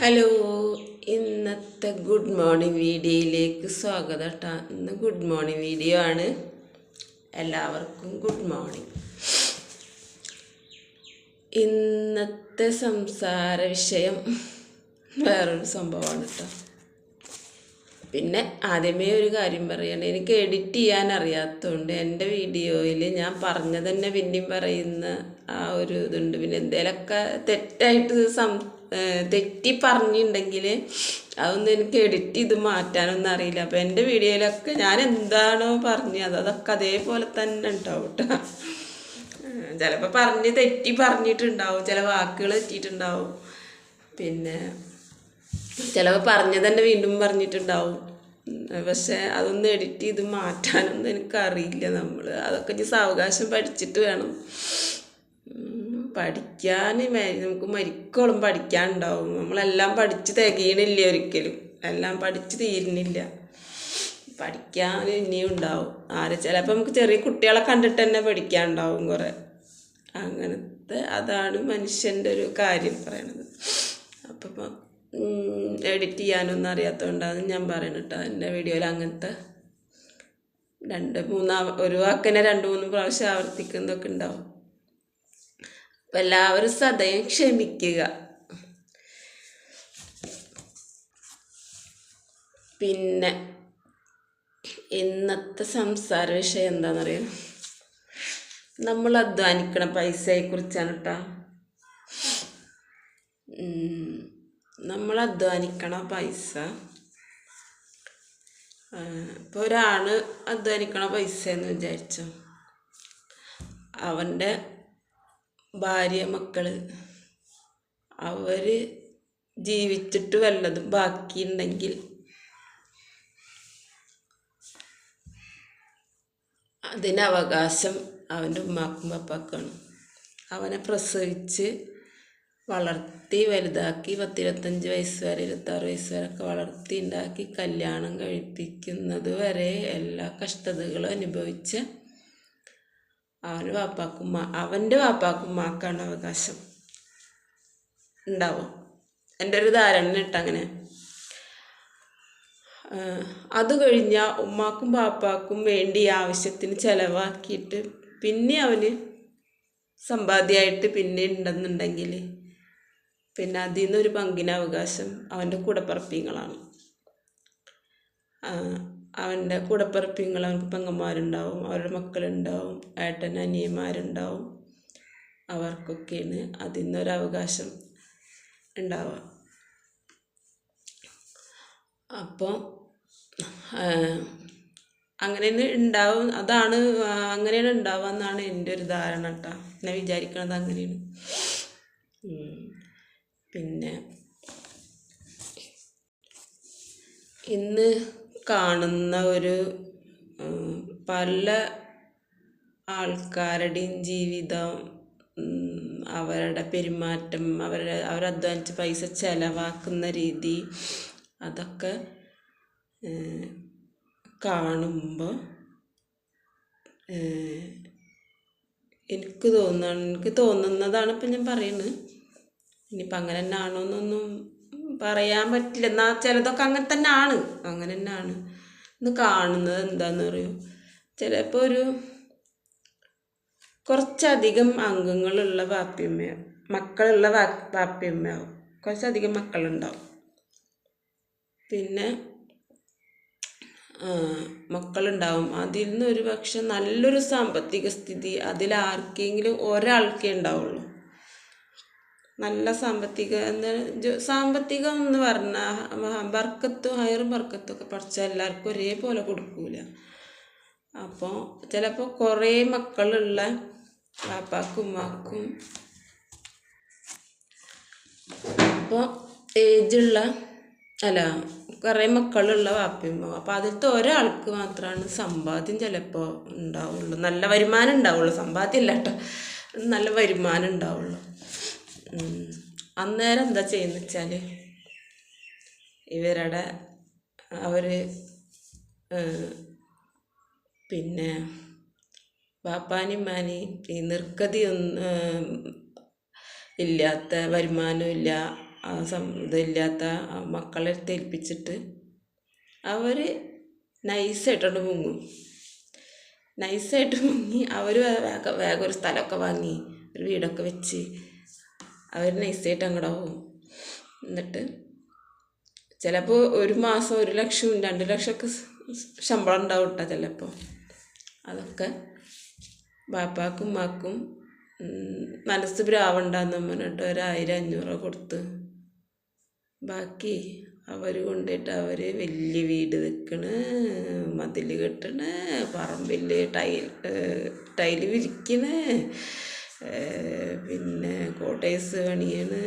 Hello, ഇന്നത്തെ good morning വീഡിയോയിലേക്ക് സ്വാഗതം കേട്ടോ. ഇന്ന് ഗുഡ് മോർണിംഗ് വീഡിയോ ആണ്. എല്ലാവർക്കും ഗുഡ് മോർണിംഗ്. ഇന്നത്തെ സംസാര വിഷയം വേറൊരു സംഭവമാണ് കേട്ടോ. പിന്നെ ആദ്യമേ ഒരു കാര്യം പറയണം, എനിക്ക് എഡിറ്റ് ചെയ്യാൻ അറിയാത്തതുകൊണ്ട് എൻ്റെ വീഡിയോയിൽ ഞാൻ പറഞ്ഞത് തന്നെ പിന്നെയും പറയുന്ന ആ ഒരു ഇതുണ്ട്. പിന്നെ എന്തെങ്കിലുമൊക്കെ തെറ്റായിട്ട് തെറ്റി പറഞ്ഞിട്ടുണ്ടെങ്കിൽ അതൊന്നും എനിക്ക് എഡിറ്റ് ചെയ്ത് മാറ്റാനൊന്നും അറിയില്ല. അപ്പോൾ എൻ്റെ വീഡിയോയിലൊക്കെ ഞാൻ എന്താണോ പറഞ്ഞത് അതൊക്കെ അതേപോലെ തന്നെ ഉണ്ടാവും കേട്ടോ. ചിലപ്പോൾ തെറ്റി പറഞ്ഞിട്ടുണ്ടാവും, ചില വാക്കുകൾ തെറ്റിയിട്ടുണ്ടാവും, പിന്നെ ചിലപ്പോൾ പറഞ്ഞത് തന്നെ വീണ്ടും പറഞ്ഞിട്ടുണ്ടാവും. പക്ഷെ അതൊന്നും എഡിറ്റ് ചെയ്ത് മാറ്റാനൊന്നും എനിക്കറിയില്ല. അതൊക്കെ ഇനി സാവകാശം പഠിച്ചിട്ട് വേണം. പഠിക്കാൻ നമുക്ക് മരിക്കോളം പഠിക്കാനുണ്ടാവും. നമ്മളെല്ലാം പഠിച്ച് തികയണില്ല, ഒരിക്കലും എല്ലാം പഠിച്ച് തീരുന്നില്ല. പഠിക്കാൻ ഇനിയും ഉണ്ടാവും. ചിലപ്പോൾ നമുക്ക് ചെറിയ കുട്ടികളെ കണ്ടിട്ട് തന്നെ പഠിക്കാനുണ്ടാവും കുറേ. അങ്ങനത്തെ അതാണ് മനുഷ്യൻ്റെ ഒരു കാര്യം പറയണത്. അപ്പം എഡിറ്റ് ചെയ്യാനൊന്നും അറിയാത്തതുകൊണ്ടാണ് ഞാൻ പറയുന്നത് കേട്ടോ. എൻ്റെ വീഡിയോയിൽ അങ്ങനത്തെ ഒരു വാക്കിനെ 2-3 പ്രാവശ്യം ആവർത്തിക്കുന്നതൊക്കെ ഉണ്ടാവും. അപ്പം എല്ലാവരും സദയം ക്ഷമിക്കുക. പിന്നെ ഇന്നത്തെ സംസാര വിഷയം എന്താണെന്നറിയാം, നമ്മൾ അധ്വാനിക്കണ പൈസയെക്കുറിച്ചാണ് കേട്ടോ. നമ്മൾ അധ്വാനിക്കണ പൈസ, ഇപ്പോൾ ഒരാൾ അധ്വാനിക്കണ പൈസ എന്ന് വിചാരിച്ചോ, അവൻ്റെ ഭാര്യ മക്കൾ അവർ ജീവിച്ചിട്ട് വല്ലതും ബാക്കിയുണ്ടെങ്കിൽ അതിന് അവകാശം അവൻ്റെ ഉമ്മാക്കും പപ്പാക്കാണ്. അവനെ പ്രസവിച്ച് വളർത്തി വലുതാക്കി 10-25 വയസ്സ് വരെ 26 വയസ്സ് വരെയൊക്കെ വളർത്തി ഉണ്ടാക്കി കല്യാണം കഴിപ്പിക്കുന്നത് വരെ എല്ലാ കഷ്ടതകളും അനുഭവിച്ച അവൻ്റെ വാപ്പാക്കുമ്മാക്കാണ് അവകാശം ഉണ്ടാവും. എൻ്റെ ഒരു ധാരണ ഇട്ട് അങ്ങനെ. അത് കഴിഞ്ഞാൽ ഉമ്മാക്കും പാപ്പാക്കും വേണ്ടി ആവശ്യത്തിന് ചിലവാക്കിയിട്ട് പിന്നെ അവന് സമ്പാദ്യമായിട്ട് പിന്നെ ഉണ്ടെന്നുണ്ടെങ്കിൽ പിന്നെ അതിൽ നിന്നൊരു പങ്കിന് അവകാശം അവൻ്റെ കൂടപ്പിറപ്പിങ്ങളാണ്. അവൻ്റെ കൂടപ്പിറപ്പിങ്ങൾ, അവർക്ക് പെങ്ങന്മാരുണ്ടാവും, അവരുടെ മക്കളുണ്ടാവും, അനിയന്മാരുണ്ടാവും. അവർക്കൊക്കെയാണ് അതിൽ നിന്നൊരവകാശം ഉണ്ടാവുക. അപ്പോൾ അങ്ങനെയാണ് ഉണ്ടാവും. അങ്ങനെയാണ് ഉണ്ടാവുക എന്നാണ് എൻ്റെ ഒരു ധാരണ കേട്ടോ. ഞാൻ വിചാരിക്കണത് അങ്ങനെയാണ്. പിന്നെ ഇന്ന് കാണുന്ന ഒരു പല ആൾക്കാരുടെയും ജീവിതം, അവരുടെ പെരുമാറ്റം, അവരധ്വാനിച്ച് പൈസ ചിലവാക്കുന്ന രീതി, അതൊക്കെ കാണുമ്പോൾ എനിക്ക് തോന്നുന്നതാണ് ഇപ്പം ഞാൻ പറയുന്നത്. ഇനിയിപ്പോൾ അങ്ങനെ തന്നെ ആണോ എന്നൊന്നും പറയാൻ പറ്റില്ല. എന്നാൽ ചിലതൊക്കെ അങ്ങനെ തന്നെ ആണ്. ഇന്ന് കാണുന്നത് എന്താണെന്ന് പറയും, ചിലപ്പോൾ കുറച്ചധികം അംഗങ്ങളുള്ള മക്കളുള്ള വാപ്പിയമ്മയാവും. കുറച്ചധികം മക്കളുണ്ടാവും. പിന്നെ മക്കളുണ്ടാവും. അതിൽ നിന്ന് ഒരു പക്ഷെ നല്ലൊരു സാമ്പത്തിക സ്ഥിതി അതിലാർക്കെങ്കിലും ഒരാൾക്കേ ഉണ്ടാവുള്ളൂ. നല്ല സാമ്പത്തികം എന്ന് പറഞ്ഞാൽ ഹയറും ബർക്കത്തും ഒക്കെ പഠിച്ചാൽ എല്ലാവർക്കും ഒരേപോലെ കൊടുക്കൂല. അപ്പോൾ ചിലപ്പോൾ കുറേ മക്കളുള്ള പാപ്പാക്കും ഉമ്മാക്കും, അപ്പോൾ കുറേ മക്കളുള്ള വാപ്പയമ്മ, അപ്പോൾ അതിലത്തെ ഒരാൾക്ക് മാത്രമാണ് സമ്പാദ്യം ചിലപ്പോൾ ഉണ്ടാവുള്ളൂ, നല്ല വരുമാനം ഉണ്ടാവുള്ളൂ. സമ്പാദ്യം ഇല്ല കേട്ടോ, നല്ല വരുമാനം ഉണ്ടാവുള്ളൂ. അന്നേരം എന്താ ചെയ്യുന്നത് വെച്ചാൽ അവർ പിന്നെ പാപ്പാനും ഉമ്മാനെയും ഈ നിർഗതി ഇല്ലാത്ത വരുമാനമില്ല, ഇതില്ലാത്ത മക്കളെ അടുത്ത് ഏൽപ്പിച്ചിട്ട് അവർ നൈസായിട്ടോണ്ട് മുങ്ങും. നൈസായിട്ട് മുങ്ങി അവർ വേഗം ഒരു സ്ഥലമൊക്കെ വാങ്ങി ഒരു വീടൊക്കെ വെച്ച് അവർ നൈസായിട്ട് അങ്ങോട്ട് പോകും. എന്നിട്ട് ചിലപ്പോൾ ഒരു മാസം 1 ലക്ഷം 2 ലക്ഷമൊക്കെ ശമ്പളം ഉണ്ടാവും കേട്ടോ ചിലപ്പോൾ. അതൊക്കെ ബാപ്പാക്കും ഉമ്മാക്കും മനസ്സ് ഭ്രാവുണ്ടാന്ന് പറഞ്ഞിട്ട് 1000-500 കൊടുത്ത് ബാക്കി അവർ കൊണ്ടിട്ട് അവർ വലിയ വീട് വെക്കണ്, മതിൽ കെട്ടണ്, പറമ്പിൽ ടൈല് വിരിക്കണ്, പിന്നെ കോട്ടേഴ്സ് പണിയണ്,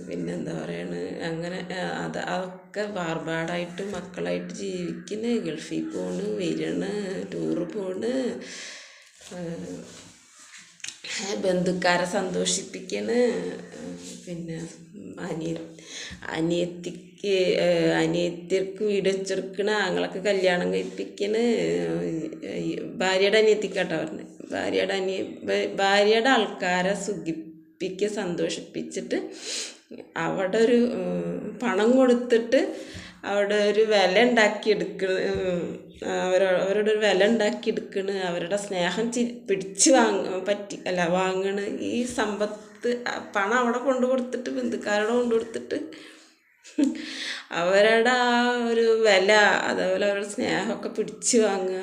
പിന്നെന്താ പറയണ്, അങ്ങനെ അതൊക്കെ ആർഭാടായിട്ട് മക്കളായിട്ട് ജീവിക്കണ്, ഗൾഫിൽ പോണ്, വരണ, ടൂറ് പോണ്, ബന്ധുക്കാരെ സന്തോഷിപ്പിക്കണ്, പിന്നെ അനിയത്തിക്ക് വീട് വെച്ചെടുക്കണ, ആങ്ങളൊക്കെ കല്യാണം കഴിപ്പിക്കണ്, ഭാര്യയുടെ അനിയത്തിക്കാട്ടോ പറഞ്ഞു, ഭാര്യയുടെ ആൾക്കാരെ സന്തോഷിപ്പിച്ചിട്ട് അവിടെ ഒരു പണം കൊടുത്തിട്ട് അവിടെ ഒരു വില ഉണ്ടാക്കിയെടുക്കണ്, അവരോടൊരു വില ഉണ്ടാക്കിയെടുക്കണ്, അവരുടെ സ്നേഹം പിടിച്ച് വാങ്ങണ്. ഈ സമ്പത്ത് പണം അവിടെ കൊണ്ടു കൊടുത്തിട്ട് ബന്ധുക്കാരോട് കൊണ്ടു കൊടുത്തിട്ട് അവരുടെ ആ ഒരു വില, അതേപോലെ അവരുടെ സ്നേഹമൊക്കെ പിടിച്ച് വാങ്ങുക,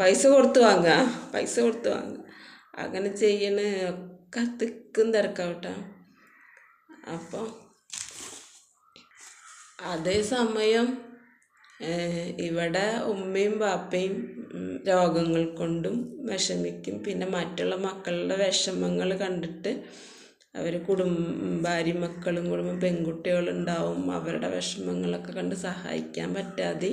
പൈസ കൊടുത്ത് വാങ്ങുക, അങ്ങനെ ചെയ്യണ ഒക്കെ തിക്കും തിരക്കാവട്ടെ. അപ്പോൾ അതേസമയം ഇവിടെ ഉമ്മയും ബാപ്പയും രോഗങ്ങൾ കൊണ്ടും വിഷമിക്കും. പിന്നെ മറ്റുള്ള മക്കളുടെ വിഷമങ്ങൾ കണ്ടിട്ട് അവർ ഭാര്യയും മക്കളും കുടുംബം പെൺകുട്ടികളുണ്ടാവും, അവരുടെ വിഷമങ്ങളൊക്കെ കണ്ട് സഹായിക്കാൻ പറ്റാതെ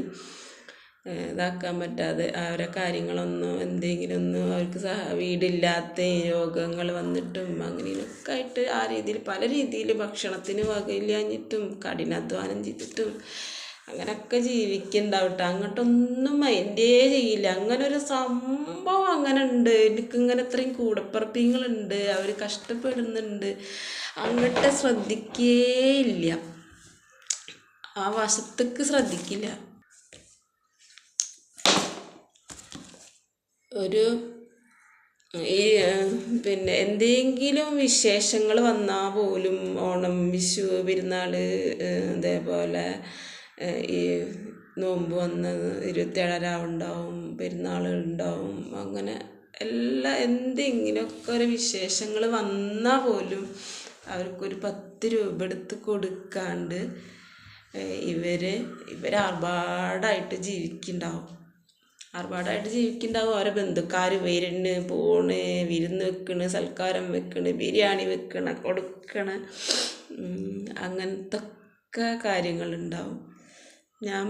ഇതാക്കാൻ പറ്റാതെ അവരെ കാര്യങ്ങളൊന്നും എന്തെങ്കിലും ഒന്നും അവർക്ക് വീടില്ലാത്ത രോഗങ്ങൾ വന്നിട്ടും അങ്ങനെയൊക്കെ ആയിട്ട് ആ രീതിയിൽ പല രീതിയിൽ ഭക്ഷണത്തിന് വകയില്ലാഞ്ഞിട്ടും കഠിനാധ്വാനം ചെയ്തിട്ടും അങ്ങനെയൊക്കെ ജീവിക്കുന്നുണ്ടാവട്ടെ. അങ്ങോട്ടൊന്നും മൈൻഡേ ചെയ്യില്ല. അങ്ങനെ ഒരു സംഭവം അങ്ങനെ ഉണ്ട്. എനിക്കിങ്ങനെ ഇത്രയും കൂടപ്പിറപ്പിങ്ങളുണ്ട്, അവർ കഷ്ടപ്പെടുന്നുണ്ട്, അങ്ങോട്ട് ശ്രദ്ധിക്കേയില്ല, ആ വശത്തേക്ക് ശ്രദ്ധിക്കില്ല. പിന്നെ എന്തെങ്കിലും വിശേഷങ്ങൾ വന്നാൽ പോലും ഓണം, വിഷു, പെരുന്നാൾ, അതേപോലെ ഈ നോമ്പ് വന്ന് 27 രാവുണ്ടാവും, പെരുന്നാളുണ്ടാവും, അങ്ങനെ എന്തെങ്കിലുമൊക്കെ ഒരു വിശേഷങ്ങൾ വന്നാൽ പോലും അവർക്കൊരു 10 രൂപ എടുത്ത് കൊടുക്കാണ്ട് ഇവർ ആർഭാടായിട്ട് ജീവിക്കുന്നുണ്ടാവും. ഓരോ ബന്ധുക്കാർ വരുന്ന് പോണ്, വിരുന്ന് വെക്കണ്, സൽക്കാരം വെക്കണ്, ബിരിയാണി വെക്കണ, കൊടുക്കണ, അങ്ങനത്തെ ഒക്കെ കാര്യങ്ങളുണ്ടാവും. ഞാൻ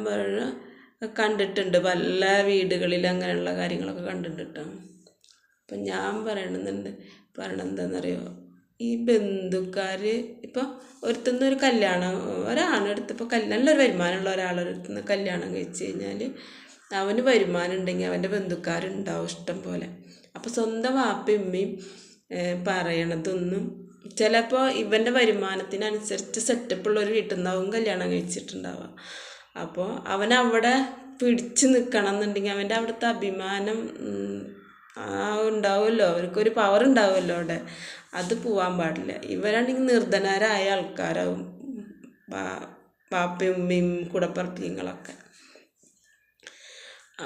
കണ്ടിട്ടുണ്ട് പല വീടുകളിൽ അങ്ങനെയുള്ള കാര്യങ്ങളൊക്കെ കണ്ടിട്ടുണ്ട് കേട്ടോ. അപ്പം ഞാൻ പറയണെന്താണെന്നറിയോ, ഈ ബന്ധുക്കാർ ഇപ്പോൾ ഒരുത്തുനിന്നൊരു കല്യാണം, ഒരാളെടുത്തിപ്പോൾ നല്ലൊരു വരുമാനമുള്ള ഒരാളെടുത്തുനിന്ന് കല്യാണം കഴിച്ച് കഴിഞ്ഞാൽ അവന് വരുമാനം ഉണ്ടെങ്കിൽ അവൻ്റെ ബന്ധുക്കാരുണ്ടാവും ഇഷ്ടം പോലെ. അപ്പോൾ സ്വന്തം വാപ്പയും ഉമ്മയും പറയണതൊന്നും ചിലപ്പോൾ ഇവൻ്റെ വരുമാനത്തിനനുസരിച്ച് സെറ്റപ്പുള്ളൊരു വീട്ടിൽ നിന്നാവും കല്യാണം കഴിച്ചിട്ടുണ്ടാവുക. അപ്പോൾ അവനവിടെ പിടിച്ച് നിൽക്കണം എന്നുണ്ടെങ്കിൽ അവൻ്റെ അവിടുത്തെ അഭിമാനം ഉണ്ടാവുമല്ലോ, അവർക്കൊരു പവർ ഉണ്ടാവുമല്ലോ അവിടെ, അത് പോവാൻ പാടില്ല. ഇവരാണെങ്കിൽ നിർധനരായ ആൾക്കാരാവും, പാപ്പയും ഉമ്മയും കൂടപ്പിറപ്പിങ്ങളൊക്കെ.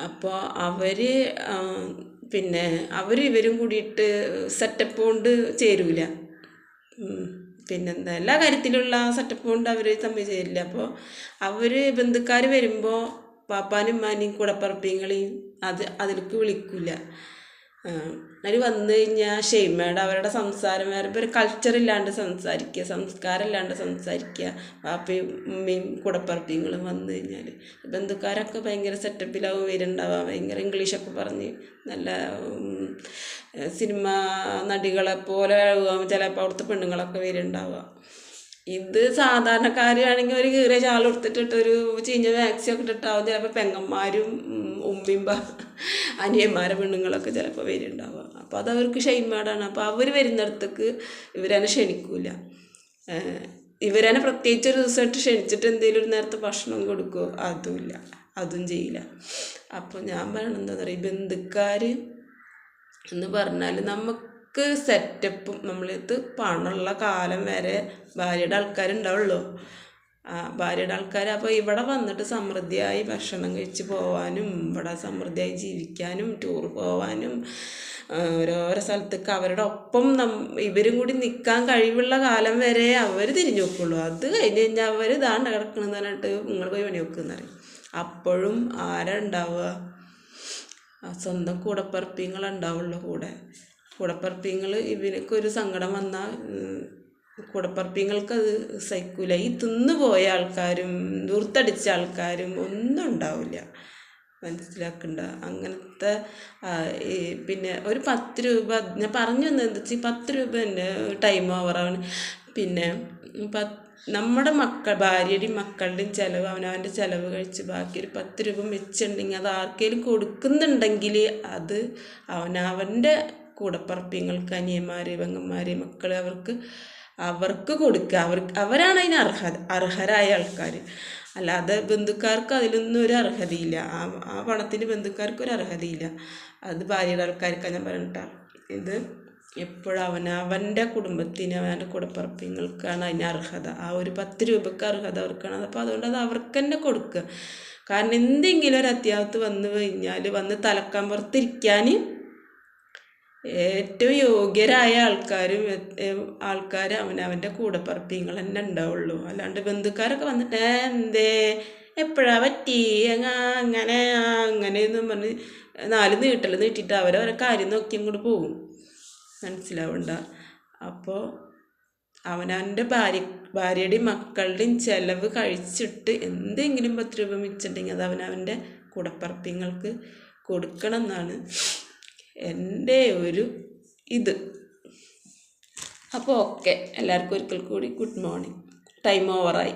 അപ്പോൾ ഇവരും കൂടിയിട്ട് സെറ്റപ്പ് കൊണ്ട് ചേരൂല. പിന്നെന്താ എല്ലാ കാര്യത്തിലുള്ള സെറ്റപ്പ് കൊണ്ട് അവർ തമ്മിൽ ചേരില്ല. അപ്പോൾ ബന്ധുക്കാർ വരുമ്പോൾ പാപ്പാനും ഉമ്മാനെയും കൂടപ്പിറപ്പിങ്ങളെയും അതിലേക്ക് വിളിക്കില്ല. അവർ വന്നു കഴിഞ്ഞാൽ ഷെയ്മേട് അവരുടെ സംസാരം വേറെ, ഒരു കൾച്ചറില്ലാണ്ട് സംസാരിക്കുക, സംസ്കാരമില്ലാണ്ട് സംസാരിക്കുക. പാപ്പയും ഉമ്മയും കൂടപ്പിറപ്പിങ്ങളും വന്നു കഴിഞ്ഞാൽ ബന്ധുക്കാരൊക്കെ ഭയങ്കര സെറ്റപ്പിലാവും വരുന്നുണ്ടാവുക, ഭയങ്കര ഇംഗ്ലീഷൊക്കെ പറഞ്ഞ് നല്ല സിനിമ നടികളെ പോലെ ചിലപ്പോൾ അവിടുത്തെ പെണ്ണുങ്ങളൊക്കെ വരുന്നുണ്ടാവുക. ഇത് സാധാരണക്കാരാണെങ്കിൽ ഒരു കീറിയ ഷാൾ എടുത്തിട്ടിട്ട് ഒരു ചീഞ്ഞ മാക്സി ഒക്കെ ഇട്ടിട്ടാവും ചിലപ്പോൾ പെങ്ങന്മാരും ഉമ്മിമ്പ അനിയന്മാരെ പെണ്ണുങ്ങളൊക്കെ ചിലപ്പോൾ വരുന്നുണ്ടാവുക. അപ്പോൾ അത് അവർക്ക് ഷെയിമേടാണ്. അപ്പോൾ അവർ വരുന്നിടത്തേക്ക് ഇവരെന്നെ ക്ഷണിക്കൂല. ഇവരെന്നെ പ്രത്യേകിച്ച് ഒരു ദിവസമായിട്ട് ക്ഷണിച്ചിട്ട് എന്തെങ്കിലും ഒരു നേരത്തെ ഭക്ഷണം കൊടുക്കുമോ? അതുമില്ല, അതും ചെയ്യില്ല. അപ്പോൾ ഞാൻ പറയണത് എന്താ പറയുക, ബന്ധുക്കാർ എന്ന് പറഞ്ഞാൽ നമുക്ക് സെറ്റപ്പും നമ്മളിത് പണമുള്ള കാലം വരെ ഭാര്യയുടെ ആൾക്കാരുണ്ടാവുള്ളൂ. ഭാര്യയുടെ ആൾക്കാർ അപ്പോൾ ഇവിടെ വന്നിട്ട് സമൃദ്ധിയായി ഭക്ഷണം കഴിച്ച് പോകാനും ഇവിടെ സമൃദ്ധിയായി ജീവിക്കാനും ടൂർ പോകാനും ഓരോരോ സ്ഥലത്തേക്ക് അവരുടെ ഒപ്പം ഇവരും കൂടി നിൽക്കാൻ കഴിവുള്ള കാലം വരെ അവർ തിരിഞ്ഞു നോക്കുള്ളൂ. അത് കഴിഞ്ഞ് കഴിഞ്ഞാൽ അവർ ഇതാണ്ട് കിടക്കണമെന്ന് പറഞ്ഞിട്ട് നിങ്ങൾ പോയി പണി നോക്കുന്ന പറയും. അപ്പോഴും ആരാ ഉണ്ടാവുക? സ്വന്തം കൂടപ്പിറപ്പിങ്ങളുണ്ടാവുള്ളൂ. കൂടപ്പിറപ്പിങ്ങൾ ഇവനൊക്കൊരു സങ്കടം വന്നാൽ കൂടപ്പിറപ്പിങ്ങൾക്ക് അത് സഹിക്കൂല. ഈ തിന്നുപോയ ആൾക്കാരും ദൂർത്തടിച്ച ആൾക്കാരും ഒന്നും ഉണ്ടാവില്ല. മനസ്സിലാക്കണ്ട. അങ്ങനത്തെ പിന്നെ ഒരു 10 രൂപ ഞാൻ പറഞ്ഞു വന്നത് എന്താ വെച്ചാൽ 10 രൂപ തന്നെ ടൈം ഓവറാണ്. പിന്നെ നമ്മുടെ ഭാര്യയുടെയും മക്കളുടെയും ചിലവ് അവനവൻ്റെ ചിലവ് കഴിച്ച് ബാക്കി ഒരു 10 രൂപ വെച്ചിട്ടുണ്ടെങ്കിൽ അത് ആർക്കെങ്കിലും കൊടുക്കുന്നുണ്ടെങ്കിൽ അത് അവനവൻ്റെ കൂടപ്പിറപ്പിങ്ങൾക്ക് അനിയന്മാർ പെങ്ങന്മാർ മക്കൾ അവർക്ക് കൊടുക്കുക. അവരാണ് അതിന് അർഹരായ ആൾക്കാർ. അല്ലാതെ ബന്ധുക്കാർക്ക് അതിലൊന്നും ഒരു അർഹതയില്ല. ആ പണത്തിന് ബന്ധുക്കാർക്ക് ഒരു അർഹതയില്ല. അത് ഭാര്യയുടെ ആൾക്കാർക്കാണ് ഞാൻ പറഞ്ഞിട്ടാ. ഇത് എപ്പോഴും അവനവൻ്റെ കുടുംബത്തിന് അവൻ്റെ കൂടപ്പിറപ്പിങ്ങൾക്കാണ് അതിന് അർഹത. ആ ഒരു 10 രൂപയ്ക്ക് അർഹത അവർക്കാണ്. അപ്പോൾ അതുകൊണ്ട് അത് അവർക്ക് തന്നെ കൊടുക്കുക. കാരണം എന്തെങ്കിലും ഒരു അത്യാവശ്യത്ത് വന്നു കഴിഞ്ഞാൽ വന്ന് തലക്കാൻ പുറത്തിരിക്കാൻ ഏറ്റവും യോഗ്യരായ ആൾക്കാർ അവനവൻ്റെ കൂടപ്പിറപ്പിങ്ങൾ തന്നെ ഉണ്ടാവുള്ളൂ. അല്ലാണ്ട് ബന്ധുക്കാരൊക്കെ വന്നിട്ട് എന്തേ എപ്പോഴാ പറ്റി അങ്ങനെയെന്നും പറഞ്ഞ് 4 നീട്ടിയിട്ട് അവരവരെ കാര്യം നോക്കി അങ്ങോട്ട് പോകും. മനസ്സിലാവണ്ട. അപ്പോൾ അവനവൻ്റെ ഭാര്യയുടെയും മക്കളുടെയും ചിലവ് കഴിച്ചിട്ട് എന്തെങ്കിലും 10 രൂപ മിച്ചുണ്ടെങ്കിൽ അത് അവനവൻ്റെ കൂടപ്പിറപ്പിങ്ങൾക്ക് കൊടുക്കണം എന്നാണ് എൻ്റെ ഒരു ഇത്. അപ്പോൾ ഓക്കെ, എല്ലാവർക്കും ഒരിക്കൽ കൂടി ഗുഡ് മോർണിംഗ്. ടൈം ഓവറായി.